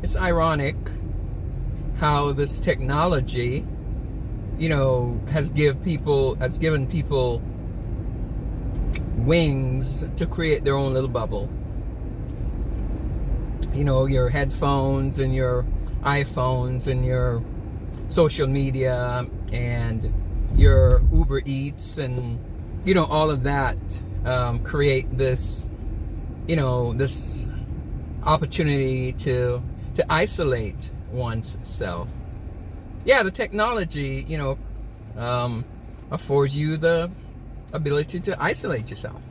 It's ironic how this technology, has given people wings to create their own little bubble. Your headphones and your iPhones and your social media and your Uber Eats and all of that create this this opportunity to isolate one's self. Yeah, the technology affords you the ability to isolate yourself.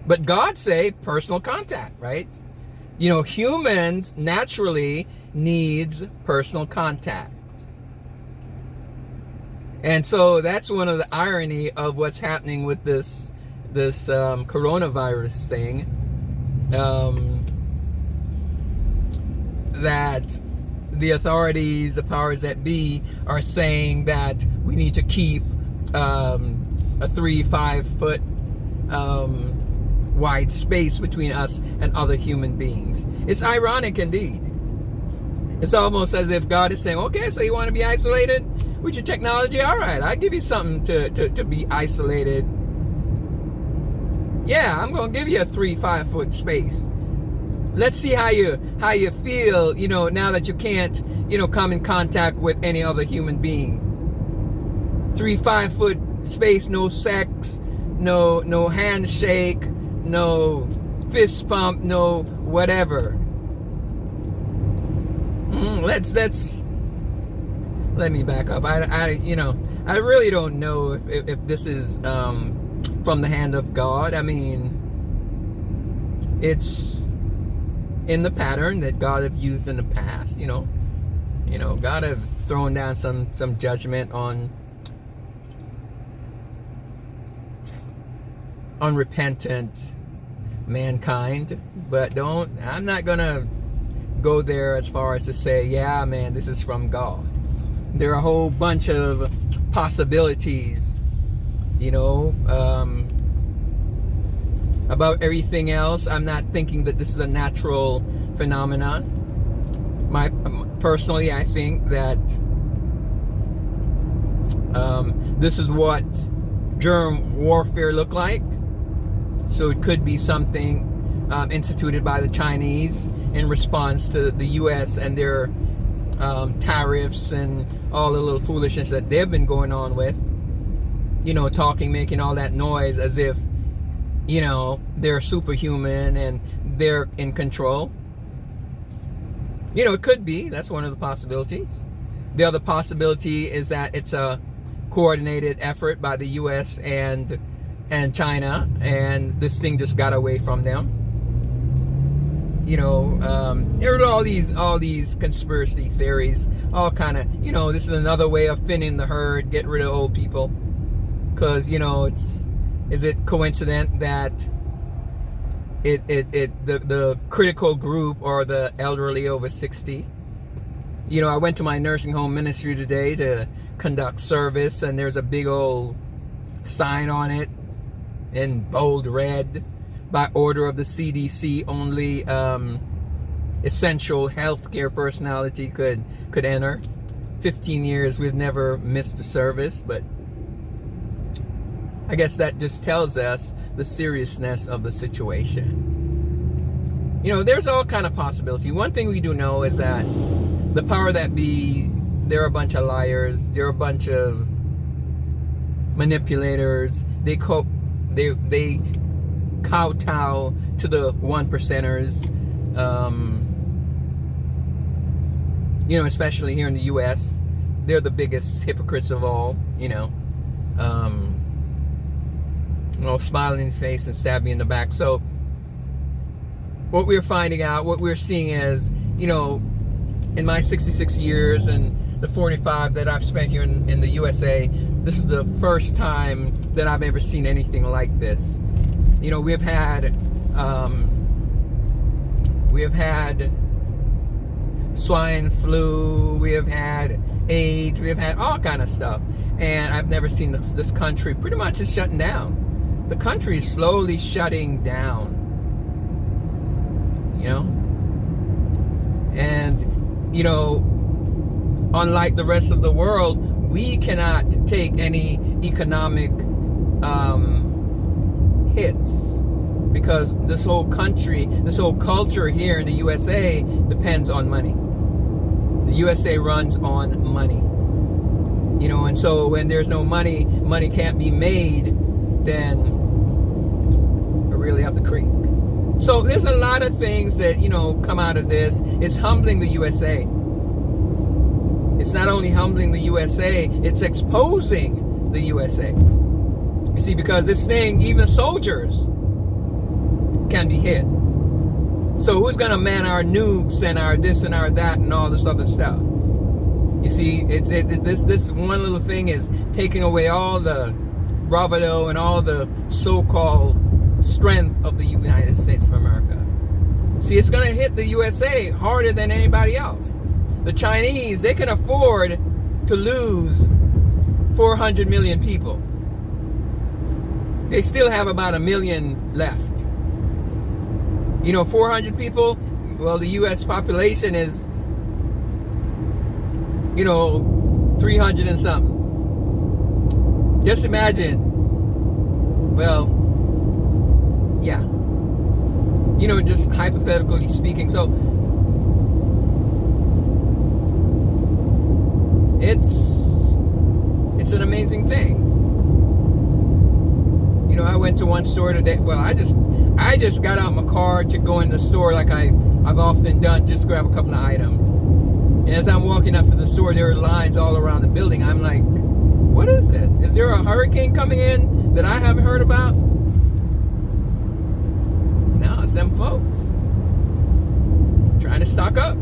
But God say personal contact, right? Humans naturally needs personal contact. And so that's one of the irony of what's happening with this coronavirus thing. That the authorities, the powers that be, are saying that we need to keep a 3-5 foot wide space between us and other human beings. It's ironic indeed. It's almost as if God is saying, okay, so you want to be isolated with your technology? All right, I'll give you something to be isolated. Yeah, I'm going to give you a 3-5 foot space. Let's see how you feel, now that you can't, come in contact with any other human being. 3-5 foot space, no sex, no handshake, no fist pump, no whatever. Let me back up. I really don't know if this is from the hand of God. I mean, it's in the pattern that God have used in the past. God have thrown down some judgment on unrepentant mankind, but I'm not gonna go there as far as to say, yeah, man, this is from God. There are a whole bunch of possibilities, about everything else. I'm not thinking that this is a natural phenomenon. Personally, I think that this is what germ warfare look like. So it could be something instituted by the Chinese in response to the U.S. and their tariffs and all the little foolishness that they've been going on with. Talking, making all that noise as if, they're superhuman and they're in control. It could be. That's one of the possibilities. The other possibility is that it's a coordinated effort by the U.S. and China, and this thing just got away from them. There are all these conspiracy theories, all kind of, this is another way of thinning the herd, get rid of old people, because is it coincident that the critical group or the elderly over 60? I went to my nursing home ministry today to conduct service, and there's a big old sign on it in bold red: by order of the CDC, only essential healthcare personality could enter. 15 years we've never missed a service, but I guess that just tells us the seriousness of the situation. There's all kind of possibility. One thing we do know is that the power that be, they're a bunch of liars. They're a bunch of manipulators. They kowtow to the 1%ers, especially here in the U.S. They're the biggest hypocrites of all, smiling in the face and stab me in the back. So what we're finding out, what we're seeing is, in my 66 years and the 45 that I've spent here in the USA, this is the first time that I've ever seen anything like this. We've had swine flu, we have had AIDS, we have had all kind of stuff, and I've never seen this country pretty much is shutting down. The country is slowly shutting down. you know, unlike the rest of the world, we cannot take any economic hits, because this whole country, this whole culture here in the USA depends on money. The USA runs on money. You know, and so when there's no money, money can't be made, then we're really up the creek. So there's a lot of things that, you know, come out of this. It's humbling the USA. It's not only humbling the USA, it's exposing the USA. You see, because this thing, even soldiers can be hit. So who's going to man our nukes and our this and our that and all this other stuff? You see, this one little thing is taking away all the bravado and all the so-called strength of the United States of America. See, it's going to hit the USA harder than anybody else. The Chinese, they can afford to lose 400 million people. They still have about 1 million left. You know, 400 people, well, the US population is, you know, 300 and something. Just imagine, well, yeah. You know, just hypothetically speaking. So, it's an amazing thing. You know, I went to one store today. Well, I just got out my car to go in the store like I've often done, just grab a couple of items. And as I'm walking up to the store, there are lines all around the building. I'm like, what is this? Is there a hurricane coming in that I haven't heard about? No, it's them folks trying to stock up.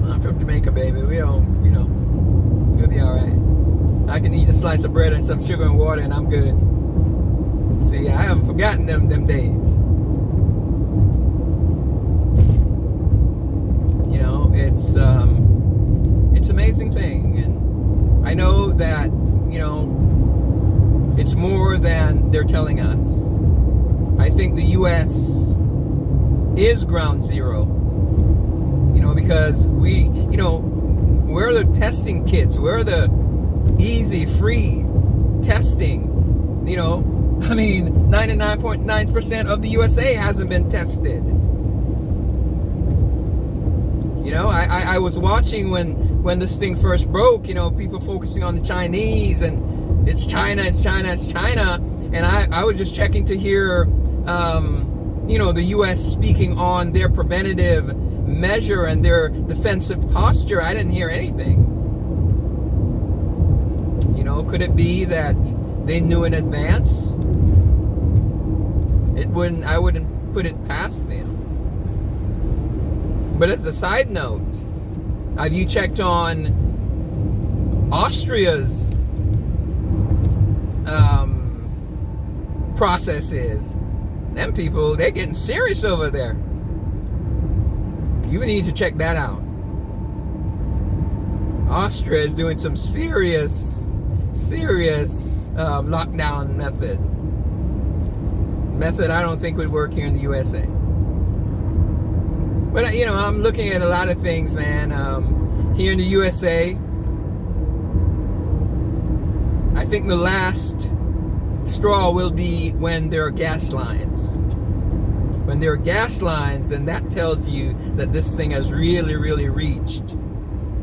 I'm from Jamaica, baby. We don't, you know, we'll be all right. I can eat a slice of bread and some sugar and water and I'm good. See, I haven't forgotten them days. You know, it's an amazing thing. And I know that, you know, it's more than they're telling us. I think the U.S. is ground zero. You know, because we're the testing kits. We're the easy, free testing. You know, I mean, 99.9% of the USA hasn't been tested. You know, I was watching when this thing first broke, you know, people focusing on the Chinese and it's China. And I was just checking to hear, you know, the U.S. speaking on their preventative measure and their defensive posture. I didn't hear anything. You know, could it be that they knew in advance? I wouldn't put it past them. But as a side note, have you checked on Austria's processes? Them people, they're getting serious over there. You need to check that out. Austria is doing some serious lockdown method I don't think would work here in the USA. But, you know, I'm looking at a lot of things, man. Here in the USA, I think the last straw will be when there are gas lines. When there are gas lines, then that tells you that this thing has really, really reached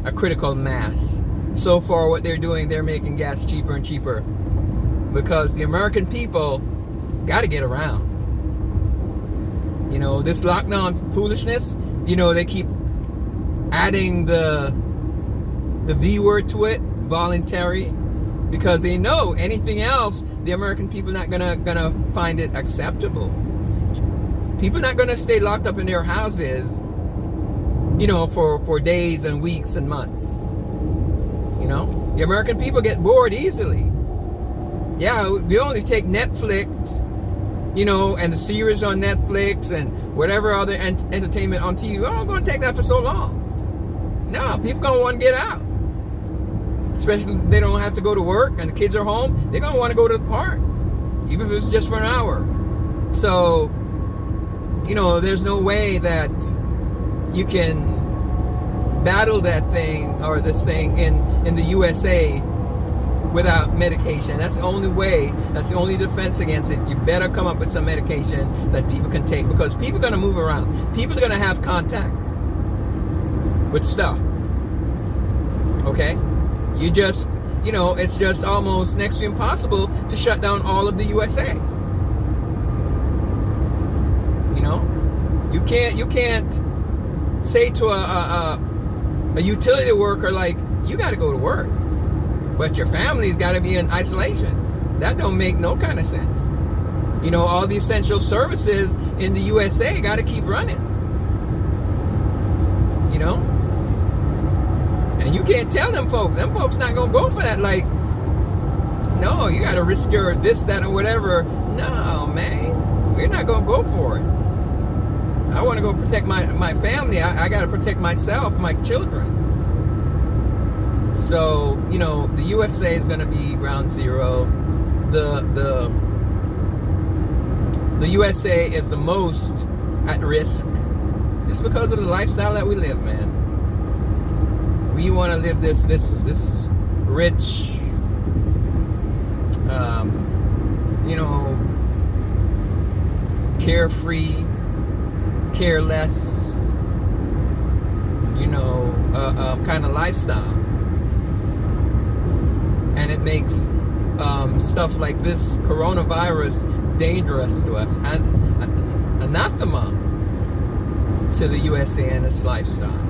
a critical mass. So far, what they're doing, they're making gas cheaper and cheaper because the American people got to get around. You know, this lockdown foolishness, you know, they keep adding the V word to it, voluntary, because they know anything else, the American people not gonna find it acceptable. People not gonna stay locked up in their houses, you know, for days and weeks and months. You know, the American people get bored easily. Yeah, we only take Netflix, you know, and the series on Netflix and whatever other entertainment on TV. Oh, I'm going to take that for so long. No, people going to want to get out. Especially if they don't have to go to work and the kids are home. They're going to want to go to the park, even if it's just for an hour. So, you know, there's no way that you can battle that thing or this thing in the USA without medication. That's the only way. That's the only defense against it. You better come up with some medication that people can take, because people are going to move around. People are going to have contact with stuff. Okay? You just, it's just almost next to impossible to shut down all of the USA. You can't say to a utility worker, like, you got to go to work, but your family's got to be in isolation. That don't make no kind of sense. All the essential services in the USA got to keep running. And you can't tell them folks. Them folks not going to go for that. Like, no, you got to risk your this, that, or whatever. No, man. We're not going to go for it. I want to go protect my family. I got to protect myself, my children. So, the USA is going to be ground zero. The USA is the most at risk just because of the lifestyle that we live, man. We want to live this rich, carefree, careless, kind of lifestyle. And it makes stuff like this coronavirus dangerous to us, and anathema to the USA and its lifestyle.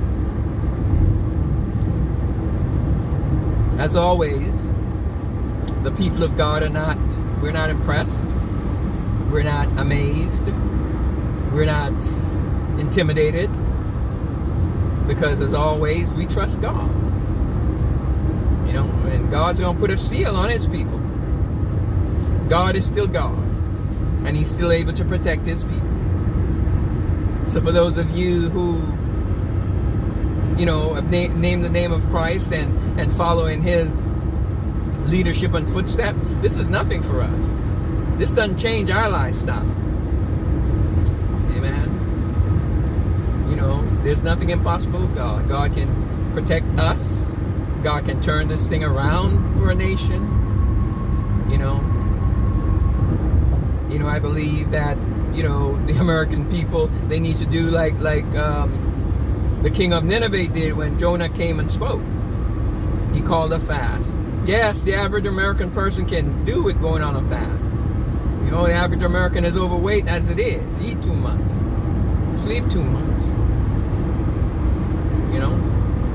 As always, the people of God we're not impressed, we're not amazed, we're not intimidated, because as always, we trust God. And God's going to put a seal on his people. God is still God, and he's still able to protect his people. So for those of you who, have named the name of Christ and follow in his leadership and footstep, this is nothing for us. This doesn't change our lifestyle. Amen. There's nothing impossible with God. God can protect us. God can turn this thing around for a nation. I believe that, the American people, they need to do like the king of Nineveh did when Jonah came and spoke. He called a fast. Yes, the average American person can do it going on a fast. The average American is overweight as it is. Eat too much. Sleep too much.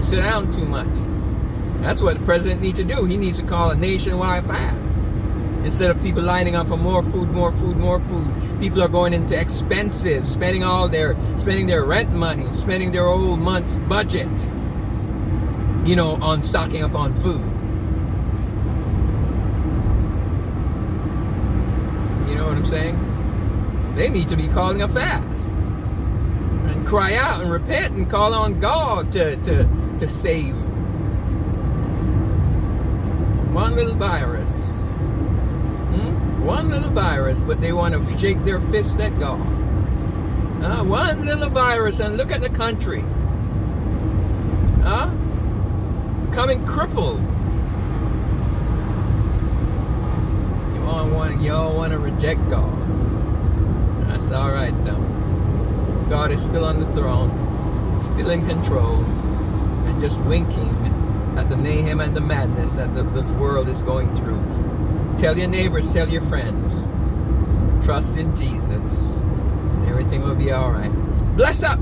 Sit down too much. That's what the president needs to do. He needs to call a nationwide fast. Instead of people lining up for more food, people are going into expenses, spending their rent money, spending their whole month's budget, on stocking up on food. You know what I'm saying? They need to be calling a fast and cry out and repent and call on God to save. One little virus. One little virus, but they want to shake their fist at God. One little virus, and look at the country. Becoming crippled. Y'all want to reject God. That's alright though. God is still on the throne, still in control, and just winking at the mayhem and the madness that this world is going through. Tell your neighbors, tell your friends, trust in Jesus, and everything will be all right. Bless up!